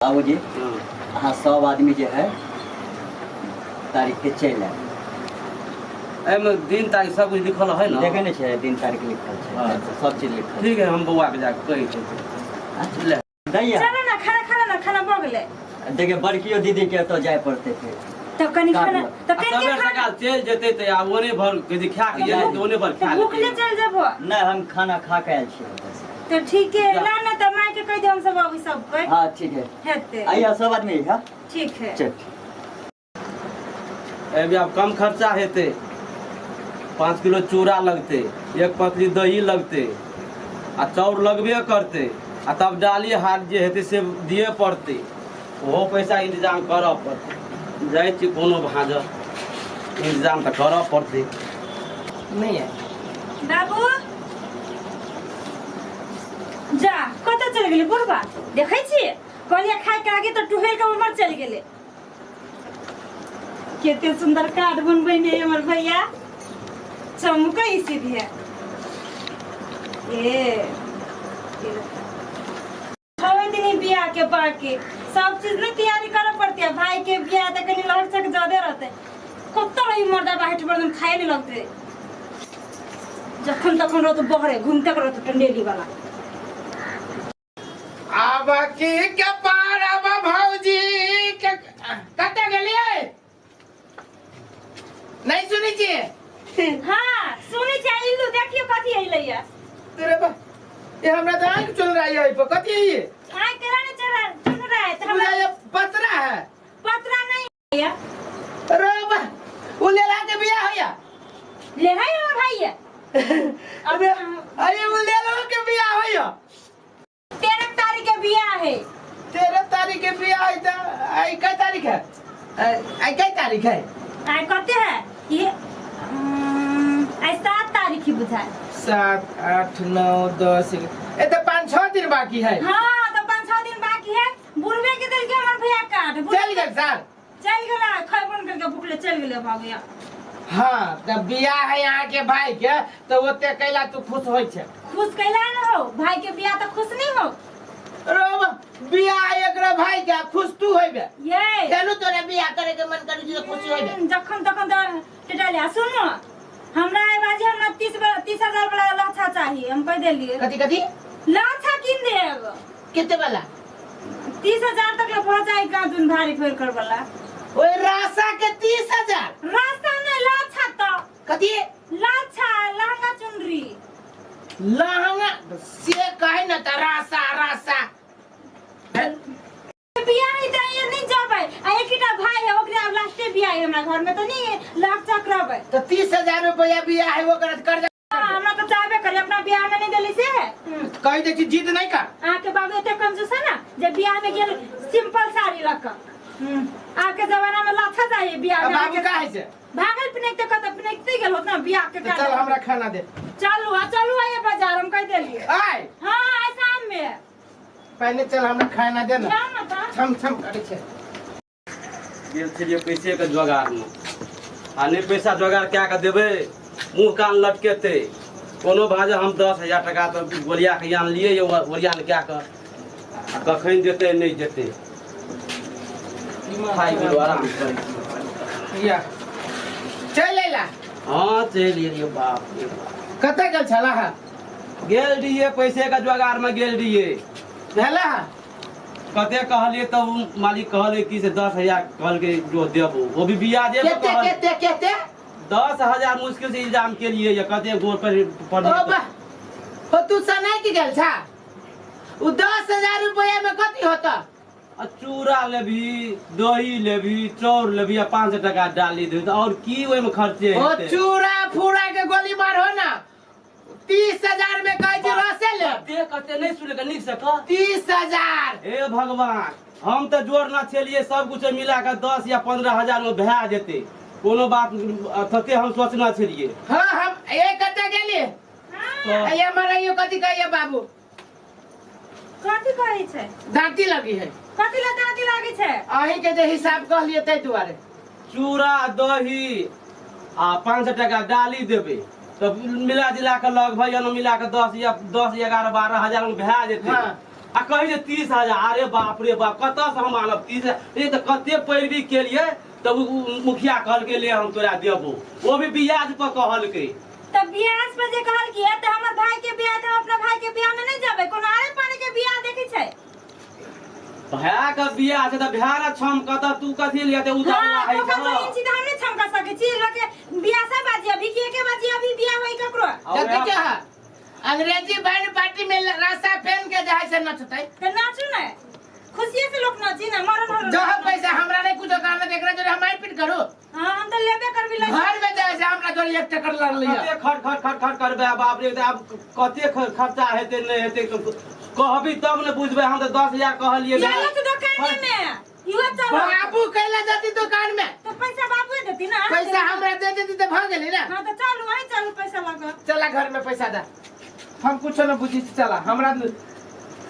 बाबू जी हाँ 100 आदमी जो है तारीख के चल दिन तारीख सब कुछ लिखल है ना देखे नहीं दिन तारीख लिखल है सब चीज लिखल। ठीक है हम बउआ के जाके कही थे दैया चलो ना खाना हो गेले। देखिए बड़कियो दीदी के तो जाए पड़ते थे तो कनी खाना तो सवेर सकाल चल जेते त आ ओने भर के खा के जाए ओने भर खा भूख ले चल जेबो नहीं हम खाना खा के आयल छी। तो ठीक है ला ना त माय के कह दे हम सब अभी सब कोई। हां ठीक है हेते आइए सब आदमी हां ठीक है चल अभी अब कम खर्चा हेते 5 किलो चूड़ा लगते 1 पतली दही लगते आ चाउर लगबे करते आ तब डाली हाथ जे हेते से दिए पड़ते वो पैसा इंतजाम करऽ पड़ते जाए छी कोनो भाज इंतजाम तो करऽ पड़ते नहीं है बाबू जा कत चल गेले बुढ़बा देखै छी कहलिया खाए के आगे तो टुहेल के उमर चल गेले। केते सुंदर कार्ड बनबै ने हमर भैया चमकै सीधे ए हवे दिन बियाह के बाकी सब चीज में तैयारी करे पड़ती है। भाई के बियाह त कनी लड़चक ज्यादा रहते कत्तो रही मर्दा बाहर बर्तन खाए नहीं लगते जखन तखन रह तो बहरे घूमते रह तो टंडेली वाला अब की के पार अब भौजी के कते गेलिए नहीं सुनी छी। हां सुनी चाहिए इल्लू देखियो कथि आइलैया तेरे बा ये हमरा तो आंख चल रहा है पे कथि है ये आय तेरा ने चल रहा है तो पूरा ये पतरा है पतरा नहीं है अरे बा वो ले ला के बियाह होया ले है हमर भैया अबे अरे वो ले ला के बियाह होया 13 तारीख के बियाह है 13 तारीख के बियाह है तो आई क्या तारीख है आई क्या तारीख है आय कते है ये आई 7 तारीख की बुझाए 7 8 9 10 ये तो 5-6 दिन बाकी है। हां तो 5-6 दिन बाकी है बुढ़वे के दिल के हमर भैया काट चल गए सर चल गेला खाय बन करके भूखले चल गेले भैया। हाँ तब बियाह है यहाँ के भाई के तो ओते कैला तू खुश होई छे खुश कैला न हो भाई के बियाह तो खुश नहीं हो रो बियाह एकरा भाई के खुश तू होइबे ये चलू तोरे बियाह करे के मन करी जे खुशी होइबे जखन तखन टेटलिया सुनो हमरा ए बाजी हमरा 30,000 वाला लाछा चाहिए हम कह देलिए कथि कथि लाछा किन देब कितने वाला 30,000 तक ले पहुंच जाए का दिन भारी फेर कर वाला ओए रासा के 30,000 रास्ता में लाछा तो कथि लाछा लहंगा चुनरी लहंगा से कहे न त रासा रासा बियाह ही त ये नहीं जाबे आ एकटा भाई है ओकरे अब लास्टे बियाह है हमरा घर में तो नहीं लाख चक्रबे तो 30,000 रुपया बियाह है वो कर हमरा तो चाहबे करे अपना बियाह में नहीं देली से कहि दे कि जिद नहीं कर आके बाबू एते कंजूस है ना जब बियाह में गेल सिंपल साड़ी रख आके जमाना में लाछा चाहिए बियाह में बाबू का है से भागल पिनकते कत पिनकते गेल होत ना बियाह के तो चल हमरा खाना दे चलू आइए बाजार हम कह देलिए आय हां आइ शाम में पहले चल हमरा खाना दे ना क्या ना था छम छम करे छे गेल छलिए पैसे के जोगार में आ नहीं पैसा जोगार क्या के देबे मुंह कान लटकेते कोनो भाजे हम 10,000 टका तो गोलिया के यान लिए ओरिया ने क्या कर कखन देते नहीं देते खाई गेलो आराम कर या चल लेला हां चलिए रे बाप रे कते गेल छला है गेल रहिए पैसे का जोगार में गेल रहिए भेला कते कहलिए तब मालिक कहले कि से 10,000 कहल के जो देबो वो भी बिया देबो केते 10,000 मुश्किल से इंतजाम के लिए ये कते गोर पर ओ बा हो तू सने की गेल छा उ 10,000 रुपया में कथि होता चूड़ा लेभी दही लेभी चाउर लेभी 500 टका डाली दे और की ओय में खर्चे ओ चूड़ा फूड़ा के गोली मार हो ना 30,000 में कह जे रसे ले दे कते नहीं सुने के निक से कह 30,000 हे भगवान हम तो जोड़ना छलिए सब कुछ मिला के 10 या 15,000 में भए जेते कोनो बात थते हम सोचना छलिए हां हम ए कते गेली तो ये मरइयो कथि कहिए बाबू कथि कहै छै दांती लगी है कथि ला दांती लागे छै अही के जे हिसाब कह लिए तै दुआरे चूड़ा दही आ 500 टका डाली देबे तो मिला जिला के लगभग मिला के 10 या 11 12,000 में भए जेते हाँ। आ कही जे 30,000। अरे बाप रे बाप, कत से हम आनब 30,000? ये तो कते पैरवी के लिए तब मुखिया कहल के ले हम तोरा देबो, वो भी ब्याज पर कहल के। तब ब्याज पर जे कहल किया त हमर भाई के बियाह त अपना भाई के बियाह में नहीं जाबे, कोनो आरे पानी के बियाह देखी छै। भया का बियाह छै त भया ना छम कत तू कथि लिए ते उतारला है तो का इन चीज हम नहीं छमका सके छी। लोग के बियाह से बाजी अभी के बाजी अभी बियाह होई ककरो देखै छ अंग्रेजी बैंड पार्टी में रास्ता फेन के जाय से नचतै त नाचू ना, खुशी से लोग नाची ना, मरन हो जह पैसा हमरा नहीं कुछ करना देख रहे जो हम मारपीट करो। हां हम त लेबे करबी ले घर में जाय से हमरा जोड़ी 1 टकर लग लिया। कते खट खट खट खट करबे बाप रे, अब कते खर्चा हेते नहीं हेते कहबी तब ने बुझबे। हम त 10,000 कहलिए चलो तो दुकान में इहो चलो। बाबू कैला जाती दुकान में तो पैसा बाबू देती ना, पैसा हमरा दे देती तो भ गेली ना। हां तो चलो वही चलो पैसा लगा। चला घर में पैसा दे, हम कुछ न बुझी चला हमरा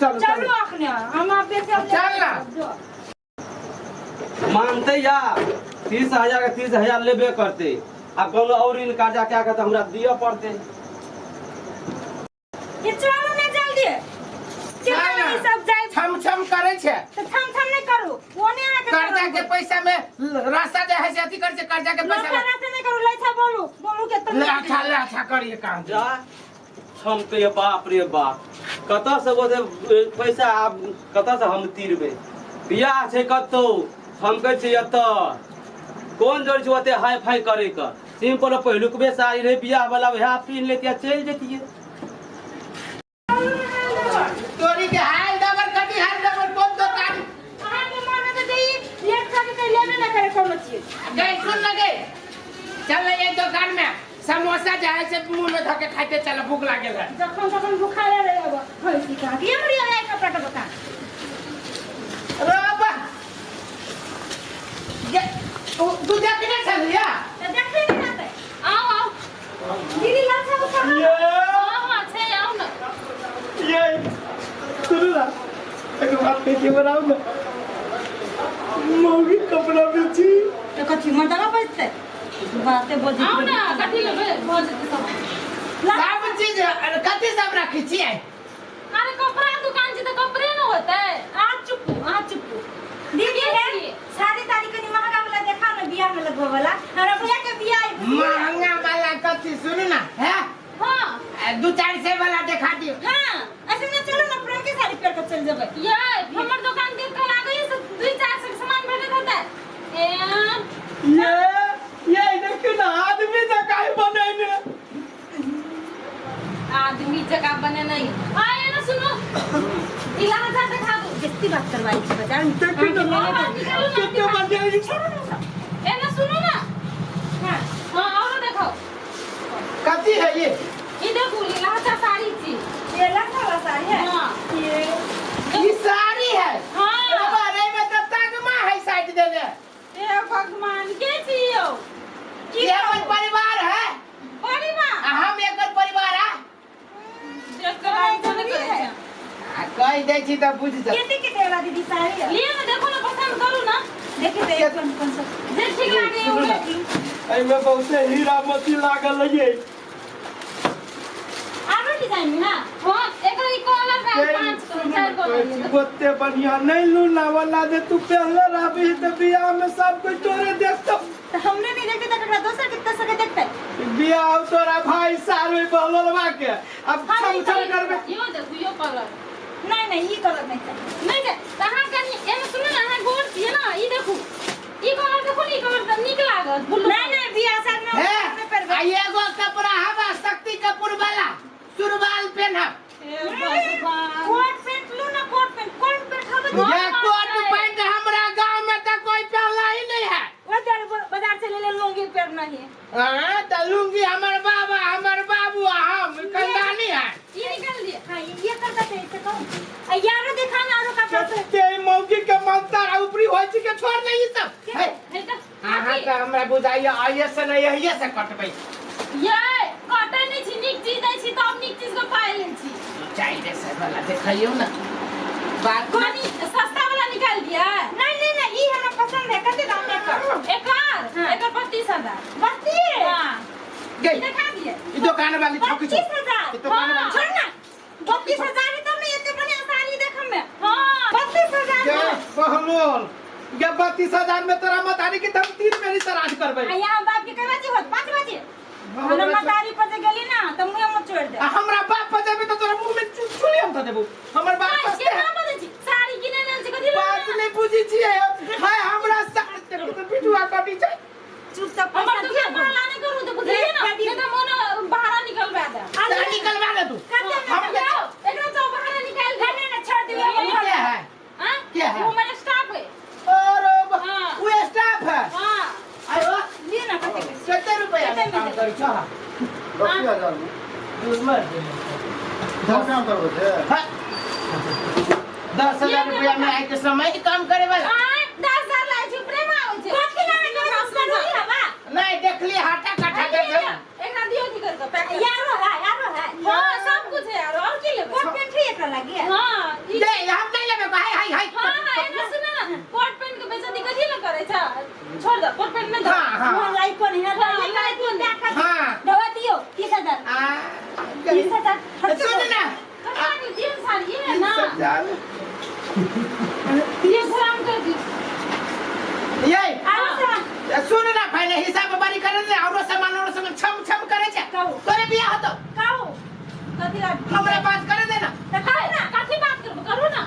चलो चलो अखने हम आप पे चल ना। मानते या 30,000 का 30,000 लेबे करते। अब कोनो और इन कर्जा क्या कहता हमरा दिए पड़ते। ये चलो ना जल्दी, चलो ये सब जाय छम छम करे छे तो थम नहीं करू, ओने आके कर्जा के पैसा में रास्ता जे है से अथी कर से कर्जा के पैसा लोग से नहीं करू, लइछा बोलू के तुम ले अच्छा करिए काम जा छम के बाप रे बाप, कत से वो पैसा आप कत से हम तीरबे? बियाह छै कतो हम कह छी एत कोन जोड़ छै ओते हाई फाई करे का। सिंपल पहिलुकबे साड़ी रे बियाह वाला वह पीन लेतिया चल जतिए। तोरी के हाल डबर कटी हाल डबर कौन दुकान हां के माने तो देई लेट करके लेने ना करे कोनो चीज। गई सुन लगे चल ये दुकान में समोसा जाए से मुंह में धके खाते चल भूख लागल है। जखन भूखा रहे अब होई का ये मरी है कपड़ा का दुकान। अरे बा ये तू जा के नहीं चल या तो देखते नहीं आते। आओ दीदी लाचा उठा हां छे आओ ना। ये सुन ना एक बात पे के बनाऊ ना, मौगी कपड़ा बेची तो कथि मर्दाना बजते बातें बोझ आओ ना कथि लेबे बोझ सब सब चीज कथि सब रखी छी। अरे कपड़ा दुकान छी तो कपड़े न होते। आ चुप दीदी है साड़ी तारी कनी महंगा वाला देखा ना बियाह में लगवा वाला, हमरा भैया के बियाह महंगा वाला कथि सुन ना है। हां 2-4 सौ वाला दिखा दियो। हां ऐसे में चलो ना पुरान के साड़ी पहन के चल जेबे। ये हमर दुकान देख के लागे ये 2-4 सौ सामान भेटत होता है। ये देखियो ना आदमी जगह बनेने, आदमी जगह बने नहीं। आए ना सुनो इलाहा जा दिखा दो, कितनी बात करवाई थी बाजार में। कितने बजे ए ना सुनो ना। हां और देखो कथि है ये देखो इलाहा जा साड़ी थी, ये लखा वाला साड़ी है। हां ये साड़ी है। हां बारे में तब तक मां है साइड दे दे। ए भगवान के जियो ये अपन परिवार है। परिवार हम एक परिवार है। देख कर है कह दे छी त बुझ जा। कितने वाला दीदी साड़ी है? लिए ना देखो ना पसंद करो ना, देखे तो एक कौन सा जे ठीक लागे वो देखी। एमे बहुते हीरा मोती लागल है। आरो डिजाइन में ना हां एकर ई कलर का 5-4 कलर ओते बढ़िया नहीं लूना वाला दे तू पहले रहबी त बियाह में सब कोई तोरे देखतो। तो हमने नहीं देखते तो ककरा दोसर कितना सके देखते। बियाह तोरा भाई सारे बहलवा के अब छम छम करबे। यो देखो यो कलर नहीं ये कलर नहीं दे कहां कनी एमे सुनो ना हां गोर छी ना ई देखो ई कलर देखो ई कलर त निक लागत ब्लू नहीं बियाह शादी में है आ एगो कपड़ा हवा शक्ति कपूर वाला सुरवाल पहनब। कोट पैंट लो ना, कोट पैंट हवा ये कोट पैंट हमरा गांव में त कोई पहनला ही नहीं है। बाजार से ले लूंगी पहनना है। हां त लूंगी हमर बाबा हमर बाबू हम कंदानी है। ये निकाल दिए। हां ये करता थे तो कहूं यारो देखा ना आरो कपड़ा ते मौगी के मंतर ऊपरी होय छी के छोड़ नहीं सब है हां त हमरा बुझाइए आइए से नहीं यही से कटबै। ये कटे नहीं छी, निक चीज दै छी तब निक चीज को पाइ ले छी। चाहिए से वाला दिखाइयो ना बात कोनी सस्ता वाला निकाल दिया। नहीं ई हमरा पसंद है। कते दाम में एकर 32,000 32। हां गई दिखा दिए ई दुकान वाली ठकी 32,000 दुकान वाली छोड़ ना 32,000 है तब नहीं इतने बढ़िया साड़ी देखम में बहलोल ये 32,000 में तोरा मतारी के हम 3 मेरी सराज करबै यहाँ बाप के कहे होत 5 बजे हमरा मतारी पर गेली ना त मुंह में छोड़ दे हमरा बाप पर जाबे तो तोरा मुंह में चुली हम त देबो हमर बाप पर के ना बजे छी साड़ी किने न से कथि बात नहीं बुझी छी हाय हमरा साथ तो बिटुआ कटी छै चुप तक हमर तो माला नहीं करू तो बुझिए ना नहीं तो मन बाहर निकलवा दे आ निकलवा दे तू हम एकरा तो बाहर निकाल दे ना छोड़ दियो क्या है हां क्या है वो मेरा स्टाफ है और वो स्टाफ है हां आयो लिए ना कितने रुपया काम करी छ 10,000 में दूर मर घर काम करबो छे 10,000 रुपया में आइ के समय काम करे वाला 10,000 लाई छी प्रेम आवे छै कथि ना काम करू हवा नहीं देखली हाटा काटा दे एकरा दियो की कर के पैक यारो है हां सब कुछ है यारो और की लेबे कोट पेंट एकरा लागे हां दे हम नहीं लेबे हाय हाय हां एना सुन ना कोट पेंट के बेइज्जती कथि ना करे छ छोड़ दे कोट पेंट में दे हां लाई कोन है लाई कोन देखा हां दवा दियो 30,000 आ 30,000 सुन ना कहां दिन सारी है ना 30,000 ये शर्म कर दी ये अच्छा सुन ना पहले हिसाब बारी करे ने औरो सामान छम छम करे छे तोरे बियाह होतो काऊ कथि ला हमरा बात करे दे ना त खाए ना कथि बात करबो करू ना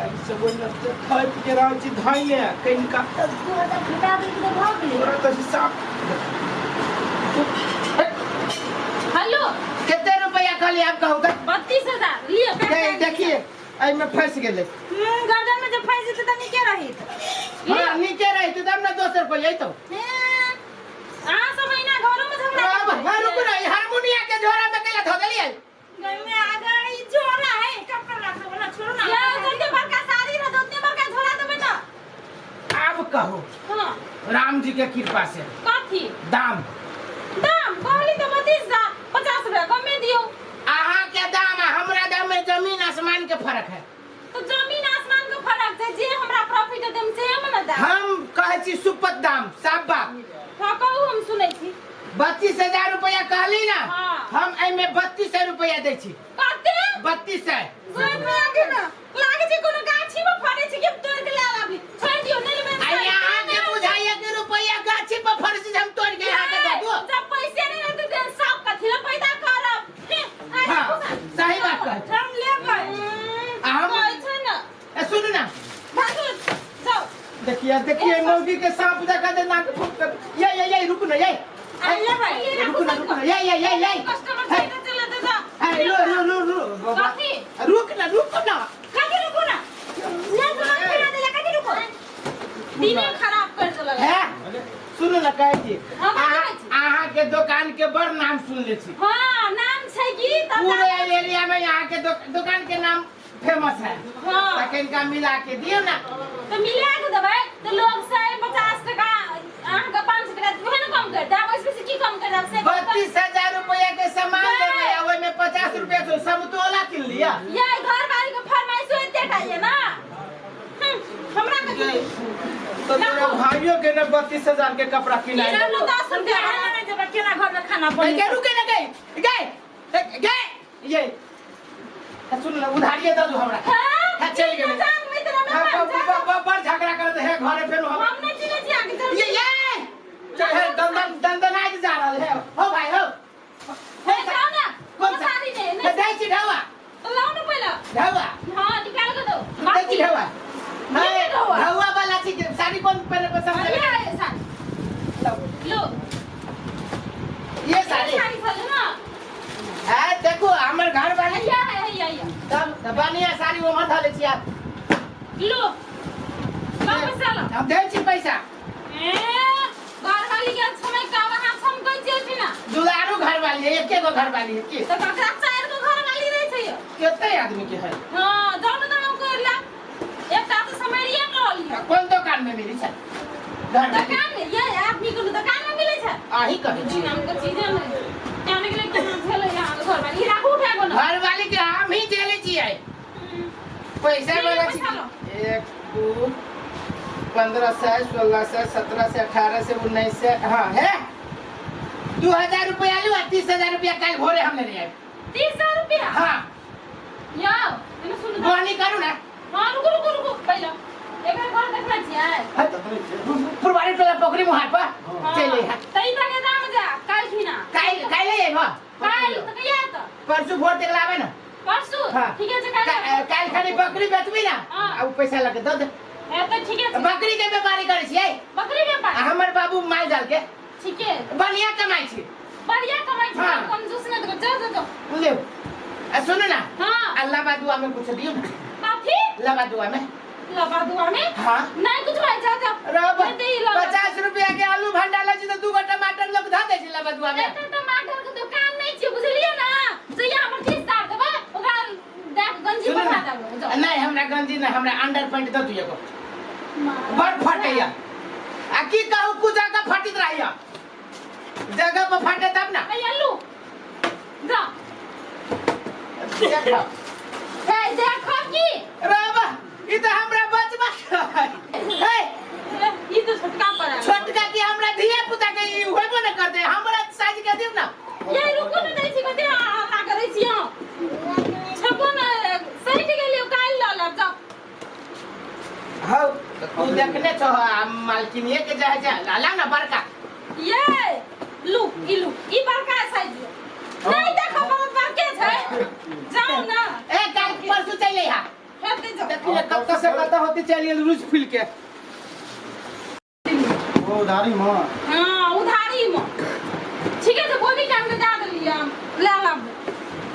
ऐसे बोल न खाए के राव छी धाइए कहीं का तू तो घटा दे तो भाग ले और तो हिसाब हेलो कितने रुपया खाली आप कहोगे 32,000 लियो पैसा देखिए आई में फंस गेले गर्दन में जब फंस जेते त नीचे रही हां नीचे रही तू तब ना 200 रुपया आई तो आ सब महीना घरों में झगड़ा अब हां रुक ना हारमोनिया के झोरा में कैला धो देलिए घर में आ गई झोला है कपड़ा रखने वाला छोड़ो ना ये उतने बड़का साड़ी रह उतने बड़का झोला देबे ना अब कहो हां राम जी के कृपा से कथि दाम कहली तो 32,000 50 रुपया कम में दियो आहा के दाम हमरा दाम में जमीन आसमान के फर्क है तो जमीन आसमान का फर्क है जे हमरा प्रॉफिट देम से हम ना दा हम कहे छी सुपत दाम साफ बात हां कहू हम सुनै छी 32,000 रुपया कहली ना हाँ। हम आई में 3200 रुपया दे छी कते 3200 कोई लागे ना लागे छै कोनो गाछी में फड़े छै कि तोड़ के ले आबी छोड़ दियो नहीं लेबे आई यहाँ के बुझाइए कि रुपया गाछी पर फर्श हम तोड़ के यहाँ के दे दो जब पैसे नहीं रहते तो सब कथि ला पैदा करब हाँ सही बात कहे हम लेबै हम कहै छै ना सुन ना भागो जाओ देखिए मौगी के सांप जगह दे नाक फूक कर ये रुक ना ये ले भाई रुक ना ये कस्टमर से चले दे जा है लो कथि रुक ना कथि रुको ना ले सुनो फिरा दे कथि रुको दिने खराब कर चला है सुन ना कहे छी हाँ, कहै छी। अहाँ के दुकान के बड़ नाम सुन ले छी हां नाम छै की तब पूरे एरिया में यहाँ के दुकान के नाम फेमस है हां सेकंड का मिला के दियो ना तो मिला के देबै तो लोग से 50 टका अहाँ का 500 टका वही ना कम कर देब इसमें से की कम कर देब से 32,000 रुपया के सामान देबै ओइ में 50 रुपया से समतोला किन लिया ये घर वाली के फरमाइश होते है ना हमरा के तो तेरा भाइयों के ने 32,000 के कपड़ा किनाई ये लो 10 रुपया नहीं जब केना घर में खाना भाई बने के रुके ना गए ये सुन ना उधारिये दे दो हमरा हां चल गेले जान में तेरा बड़ झगड़ा करते है घरे फेर हम हम नहीं चिने छी आगे चल ये चल है दंदनाई जा रहा है हो भाई हो हे जाओ ना कौन सा सारी नहीं दे छी ढवा तो लाओ ना पहले ढवा हां निकाल के दो दे छी ढवा नहीं ढवा ढवा वाला चीज साड़ी कौन पहले पसंद ये है है साड़ी लो ये साड़ी साड़ी ना है देखो हमर घर वाले या तब बढ़िया साड़ी वो मत ले छी आप लो कम पैसा लो हम दे छी पैसा ए घर वाली के समय का वहां हम कह छी ना दुलारू घर वाली है एके गो घर वाली है की तो ककरा चार गो घर वाली रहे छै कितने आदमी के है हां जानो ना हम कर ला एकटा तो समरिया न रहली कौन दुकान में मिली छै घर वाली दुकान में ये आदमी को दुकान में मिले छै आही कहे छी हमको चीजें नहीं जाने के लिए कहां चले यहां घर वाली राखू उठा को ना घर वाली के हम ही देले छियै पैसा वाला छी 1 2 15 से 16 से 17 से 18 से 19 से हां है 2000 रुपया लो 30,000 रुपया कल भोरे हम ले आए 30,000 रुपया हां यो मैंने सुन बोनी करू ना हां रुको पहले एकर घर देखला छियै फुलवारी टोला पोखरी मुहार पर चले है तई तक दाम जा काल खिना काल ले आइबो काल त कहिया त परसू भोर तक लावे ना परसू हाँ। ठीक है काल काल खाली बकरी बेचबी ना हाँ। आ उ पैसा लगे दो दे ए त ठीक है बकरी के व्यापारी करे छियै बकरी व्यापार हमर बाबू माल जाल के ठीक है बढ़िया कमाई छी बढ़िया कमाई छ हाँ। कंजूस न तो जा ले सुनो ना हां अल्लाह बादुआ में कुछ दियो ना काफी लगा दुआ में लबा दुआ में हाँ नहीं कुछ भाई जा रब मैं दे ही लगा 50 रुपया के आलू भंडाला छी तो 2 गो टमाटर लोग धा दे छी लगा दुआ में एते टमाटर के दुकान नहीं छी बुझलिए ना जइया हमर चीज सार देबे ओकरा देख गंजी सुनो बना ना, देबे नहीं हमरा गंजी नहीं हमरा अंडर पैंट दे दियो बड़ फटेया आ की कहू कु जगह फटित रहिया जगह पर फटे तब ना ए अल्लू जा देखो ए देखो की रब ई तो हमरा बचबा है ये तो छोटका पर है छोटका की हमरा धिया पुता के ई होइबो न करते हमरा साइज के दियो ना ये रुको न दै छी कते आ करै छी हम छको न सही के लिए काल ल ल जा हां तू देखने छ मालकिनिए के जा लाला ना बड़का ये लू ई बड़का साइज नहीं देखो बहुत बड़के छै जाओ ना ए काल परसू चले हा हेते जा देखिए कब से कत होती चलिए रूज फुल के वो उधारी मां हां उधारी में ठीक है तो बोली टाइम में जा